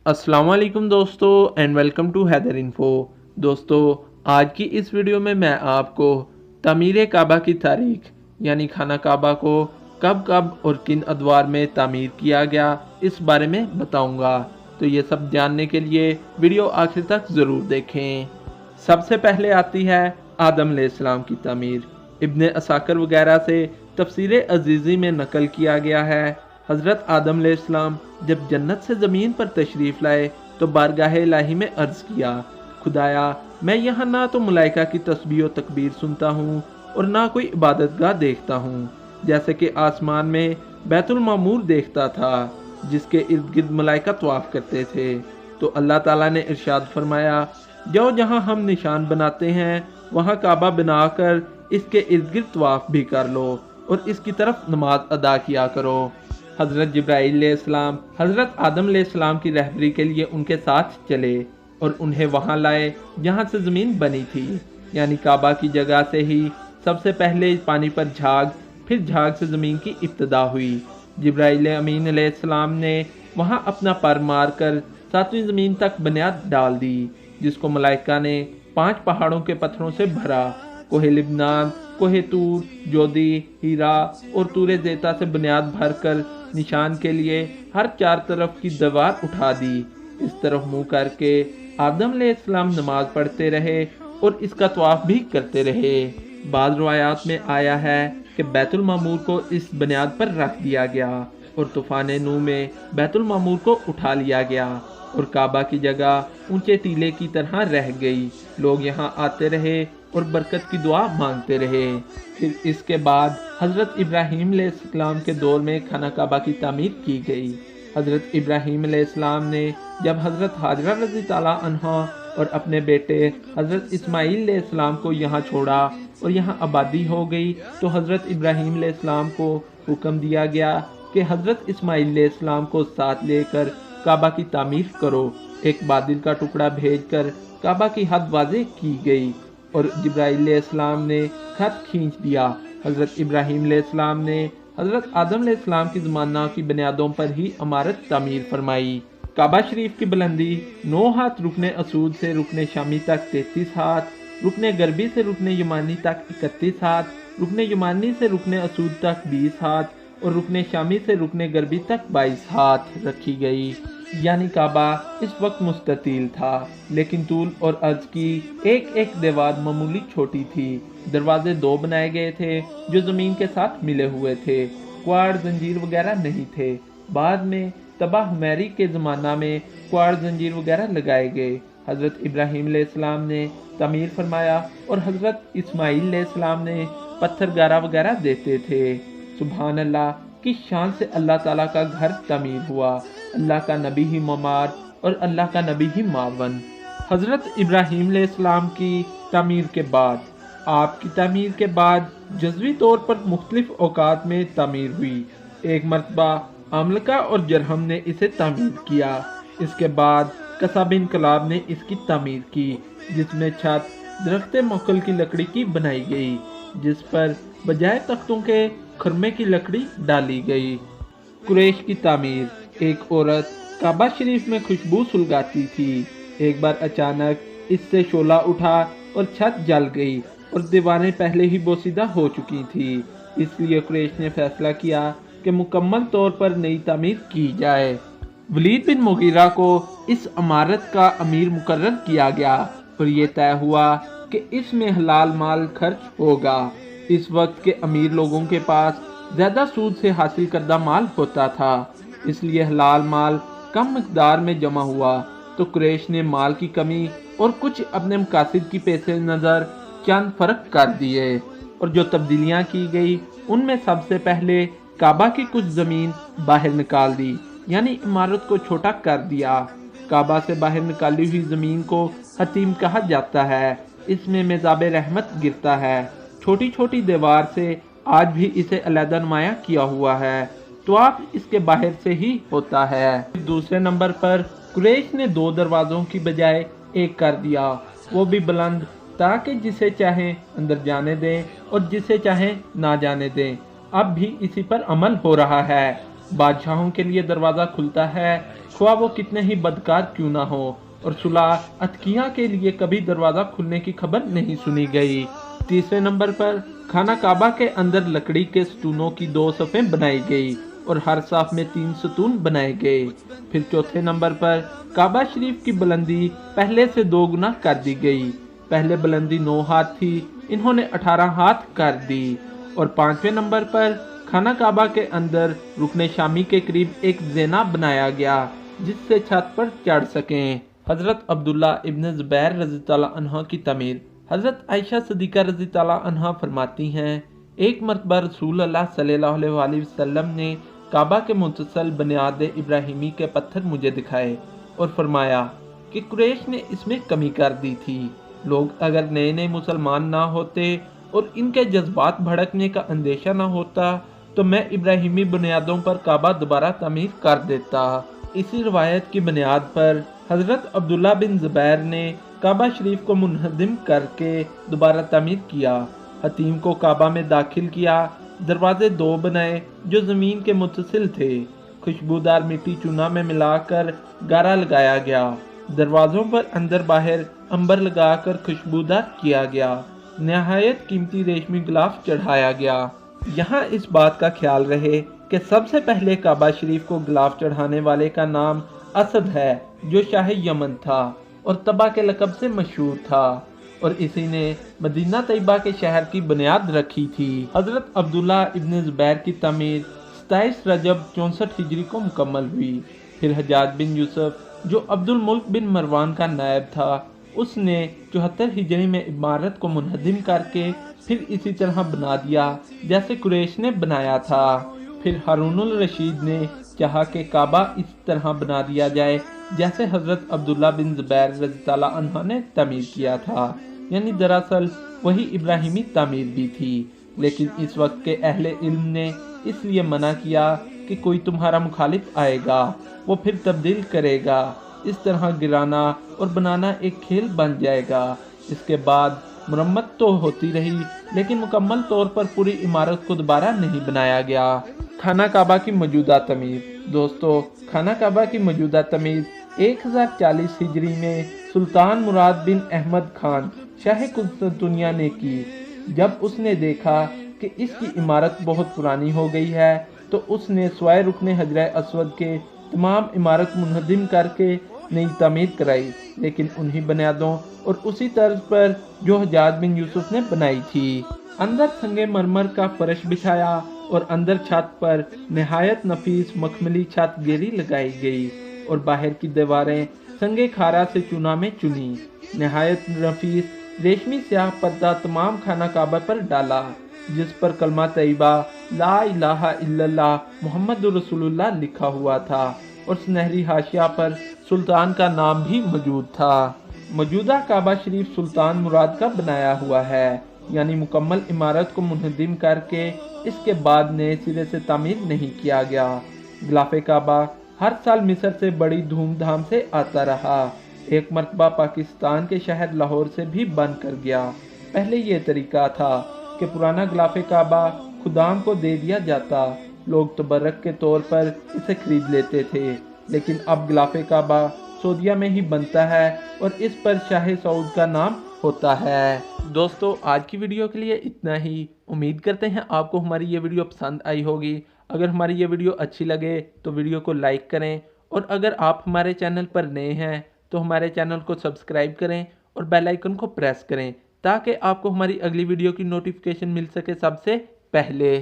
अस्सलाम वालेकुम दोस्तों and welcome to Haider Info. दोस्तों, आज की इस वीडियो में मैं आपको तामीर काबा की तारीख यानी खाना काबा को कब कब और किन अदवार में तामीर किया गया इस बारे में बताऊंगा। तो ये सब जानने के लिए वीडियो आखिर तक ज़रूर देखें। सबसे पहले आती है आदम अलैहिस्सलाम की तामीर। इब्ने असाकर वगैरह से तफसीर अजीज़ी में नकल किया गया है। हज़रत आदम अलैहिस्सलाम जब जन्नत से ज़मीन पर तशरीफ़ लाए तो बारगाह इलाही में अर्ज़ किया, खुदाया मैं यहाँ ना तो मलाइका की तस्बीह व तकबीर सुनता हूँ और ना कोई इबादतगाह देखता हूँ, जैसे कि आसमान में बैतुल मामूर देखता था जिसके इर्द गिर्द मलाइका तवाफ़ करते थे। तो अल्लाह ताला ने इरशाद फरमाया, जाओ जहाँ हम निशान बनाते हैं वहाँ काबा बनाकर इसके इर्द गिर्द तवाफ़ भी कर लो और इसकी तरफ नमाज अदा किया करो। हज़रत जिब्राईल अलैहिस्सलाम हज़रत आदम अलैहिस्सलाम की रहबरी के लिए उनके साथ चले और उन्हें वहां लाए जहां से ज़मीन बनी थी, यानी काबा की जगह से ही सबसे पहले पानी पर झाग, फिर झाग से ज़मीन की इब्तिदा हुई। जिब्राईल अमीन अलैहिस्सलाम ने वहां अपना पर मार कर सातवीं ज़मीन तक बुनियाद डाल दी, जिसको मलाइका ने 5 पहाड़ों के पत्थरों से भरा। कोहे लिबनान, कोहे तूर, जोदी, हीरा और तूरे ज़ेता से बुनियाद भरकर निशान के लिए हर 4 तरफ की दीवार उठा दी। इस तरफ मुंह करके आदम अलैहिस्सलाम नमाज पढ़ते रहे और इसका तवाफ भी करते रहे। बाद रवायात में आया है कि बैतुल मामूर को इस बुनियाद पर रख दिया गया और तूफान नू में बैतुल मामूर को उठा लिया गया और काबा की जगह ऊंचे टीले की तरह रह गई। लोग यहाँ आते रहे और बरकत की दुआ मांगते रहे। फिर इसके बाद हज़रत इब्राहीम अलैहिस्सलाम के दौर में खाना काबा की तामीर की गई। हज़रत इब्राहीम अलैहिस्सलाम ने जब हज़रत हाजरा रज़ी ताला अन्हा और अपने बेटे हज़रत इस्माईल अलैहिस्सलाम को यहाँ छोड़ा और यहाँ आबादी हो गई, तो हज़रत इब्राहीम अलैहिस्सलाम को हुक्म दिया गया कि हज़रत इस्माईल अलैहिस्सलाम को साथ लेकर काबा की तामीर करो। एक बादल का टुकड़ा भेजकर काबा की हद वाज़े की गई और जिब्राईल अलैहिस्सलाम ने खत खींच दिया। हज़रत इब्राहीम अलैहिस्सलाम ने हज़रत आदम अलैहिस्सलाम की ज़माना की बुनियादों पर ही इमारत तामीर फरमाई। काबा शरीफ की बुलंदी 9 हाथ रुकने असूद से रुकने शामी तक 33 हाथ, रुकने गरबी से रुकने यमानी तक 31 हाथ, रुकने यमानी से रुकने असूद तक 20 हाथ और रुकने शामी से रुकने गरबी तक 22 हाथ रखी गई। यानी काबा इस वक्त मुस्ततील था, लेकिन तूल और अर्ज की एक एक दीवार मामूली छोटी थी। दरवाजे 2 बनाए गए थे जो ज़मीन के साथ मिले हुए थे। क्वाड, जंजीर वगैरह नहीं थे। बाद में तबाह हुमैरी के ज़माना में क्वाड, जंजीर वगैरह लगाए गए। हज़रत इब्राहीम अलैहिस्सलाम ने तामीर फरमाया और हज़रत इस्माईल अलैहिस्सलाम ने पत्थर गारा वगैरह देते थे। सुभान अल्लाह की शान से अल्लाह ताला का घर तामीर हुआ। अल्लाह का नबी ही ममार और अल्लाह का नबी ही मावन। हज़रत इब्राहीम अलैहिस्सलाम की तामीर के बाद, आपकी तामीर के बाद जज़वी तौर पर मुख्तलिफ औकात में तामीर हुई। एक मरतबा आमलका और जरहम ने इसे तामीर किया। इसके बाद कसाब इनकलाब ने इसकी तामीर की, जिसमें छत दरख्त मोकल की लकड़ी की बनाई गई, जिस पर बजाय तख्तों के खरमे की लकड़ी डाली गई। कुरैश की तामीर। एक औरत काबा शरीफ में खुशबू सुलगाती थी। एक बार अचानक इससे शोला उठा और छत जल गई और दीवारें पहले ही बोसीदा हो चुकी थी। इसलिए कुरैश ने फैसला किया कि मुकम्मल तौर पर नई तामीर की जाए। वलीद बिन मुगीरा को इस इमारत का अमीर मुकर्रर किया गया और ये तय हुआ कि इसमें हलाल माल खर्च होगा। इस वक्त के अमीर लोगों के पास ज़्यादा सूद से हासिल करदा माल होता था, इसलिए हलाल माल कम मिकदार में जमा हुआ। तो कुरैश ने माल की कमी और कुछ अपने मकासद की पेश नज़र चंद फ़र्क कर दिए और जो तब्दीलियाँ की गई उनमें सबसे पहले काबा की कुछ ज़मीन बाहर निकाल दी, यानी इमारत को छोटा कर दिया। काबा से बाहर निकाली हुई ज़मीन को हतीम कहा जाता है। इसमें मेज़ाब रहमत गिरता है। छोटी छोटी दीवार से आज भी इसे अलहदा नुमाया किया हुआ है। तो आप इसके बाहर से ही होता है। दूसरे नंबर पर कुरैश ने 2 दरवाज़ों की बजाय एक कर दिया, वो भी बुलंद, ताकि जिसे चाहें अंदर जाने दें और जिसे चाहें ना जाने दें। अब भी इसी पर अमल हो रहा है। बादशाहों के लिए दरवाज़ा खुलता है, ख्वाह वो कितने ही बदकार क्यों ना हो, और सुलह अतकिया के लिए कभी दरवाज़ा खुलने की खबर नहीं सुनी गई। तीसरे नंबर पर खाना काबा के अंदर लकड़ी के सतूनों की 2 सफ़ें बनाई गई और हर साफ में 3 सतून बनाए गए। फिर चौथे नंबर पर काबा शरीफ की बुलंदी पहले से 2 गुना कर दी गई। पहले बुलंदी 9 हाथ थी, इन्होंने 18 हाथ कर दी। और 5वें नंबर पर खाना काबा के अंदर रुकने शामी के करीब एक ज़ेना बनाया गया जिससे छत पर चढ़ सकें। हज़रत अब्दुल्ला इब्न ज़ुबैर रज़ी अल्लाह अन्हा की तमीर। हज़रत आयशा सिद्दीक़ा रज़ी अल्लाह अन्हा फरमाती हैं, एक मरतबा रसूल अल्लाह सल्लल्लाहु अलैहि वसल्लम ने काबा के मुतसल बुनियाद इब्राहिमी के पत्थर मुझे दिखाए और फरमाया कि कुरैश ने इसमें कमी कर दी थी। लोग अगर नए नए मुसलमान ना होते और इनके जज्बात भड़कने का अंदेशा ना होता तो मैं इब्राहिमी बुनियादों पर काबा दोबारा तमीर कर देता। इसी रवायत की बुनियाद पर हज़रत अब्दुल्ला बिन ज़ुबैर ने काबा शरीफ को मुनहदिम करके दोबारा तमीर किया। हतीम को काबा में दाखिल किया। दरवाजे 2 बनाए जो ज़मीन के मुतसिल थे। खुशबूदार मिट्टी चूना में मिलाकर गारा लगाया गया। दरवाज़ों पर अंदर बाहर अंबर लगाकर खुशबूदार किया गया। नहायत कीमती रेशमी गिलाफ चढ़ाया गया। यहाँ इस बात का ख्याल रहे कि सबसे पहले काबा शरीफ को गिलाफ चढ़ाने वाले का नाम असद है जो शाह यमन था और तबा के लक़ब से मशहूर था और इसी ने मदीना तैयबा के शहर की बुनियाद रखी थी। हज़रत अब्दुल्ला इब्न ज़ुबैर की तमीर 27 रजब 64 हिजरी को मुकम्मल हुई। फिर हज्जाज बिन यूसुफ जो अब्दुल मुल्क बिन मरवान का नायब था, उसने 74 हिजरी में इमारत को मुनहदिम करके फिर इसी तरह बना दिया जैसे कुरैश ने बनाया था। फिर हारूनुल रशीद ने चाहा कि काबा इस तरह बना दिया जाए जैसे हज़रत अब्दुल्ला बिन ज़ुबैर रज़ी अल्लाह अन्हा ने तमीर किया था, यानी दरअसल वही इब्राहिमी तमीर भी थी। लेकिन इस वक्त के अहले इल्म ने इसलिए मना किया कि कोई तुम्हारा मुखालिफ आएगा, वो फिर तब्दील करेगा। इस तरह गिराना और बनाना एक खेल बन जाएगा। इसके बाद मुरम्मत तो होती रही लेकिन मुकम्मल तौर पर पूरी इमारत को दोबारा नहीं बनाया गया। खाना काबा की मौजूदा तमीर। दोस्तों, खाना काबा की मौजूदा तमीर 1040 हिजरी में सुल्तान मुराद बिन अहमद खान शाह कुतुबुनिया ने की। जब उसने देखा कि इसकी इमारत बहुत पुरानी हो गई है तो उसने स्वाय रुकने हजरा अस्वद के तमाम इमारत मुनहदिम करके नई तमीर कराई, लेकिन उन्हीं बुनियादों और उसी तर्ज पर जो हज्जाज बिन यूसुफ ने बनाई थी। अंदर संगे मरमर का फर्श बिछाया और अंदर छत पर नहायत नफीस मखमली छत गेरी लगाई गई और बाहर की दीवारें संगे खारा से चूना में चुनी। नहायत नफीस रेशमी स्याह पर्दा तमाम खाना काबा पर डाला जिस पर कलमा तैयबा ला इलाहा इल्लल्लाह मुहम्मदुर रसूलुल्लाह लिखा हुआ था और सुनहरी हाशिया पर सुल्तान का नाम भी मौजूद था। मौजूदा काबा शरीफ सुल्तान मुराद का बनाया हुआ है, यानी मुकम्मल इमारत को मुनहदिम करके इसके बाद नए सिरे से तामीर नहीं किया गया। गिलाफ़े काबा हर साल मिस्र से बड़ी धूमधाम से आता रहा। एक मरतबा पाकिस्तान के शहर लाहौर से भी बन कर गया। पहले ये तरीका था कि पुराना गिलाफ़े काबा खुदाम को दे दिया जाता, लोग तबर्रक के तौर पर इसे खरीद लेते थे, लेकिन अब गिलाफ़े काबा सऊदीया में ही बनता है और इस पर शाह सऊद का नाम होता है। दोस्तों, आज की वीडियो के लिए इतना ही। उम्मीद करते हैं आपको हमारी ये वीडियो पसंद आई होगी। अगर हमारी ये वीडियो अच्छी लगे तो वीडियो को लाइक करें और अगर आप हमारे चैनल पर नए हैं तो हमारे चैनल को सब्सक्राइब करें और बेल आइकन को प्रेस करें ताकि आपको हमारी अगली वीडियो की नोटिफिकेशन मिल सके सबसे पहले।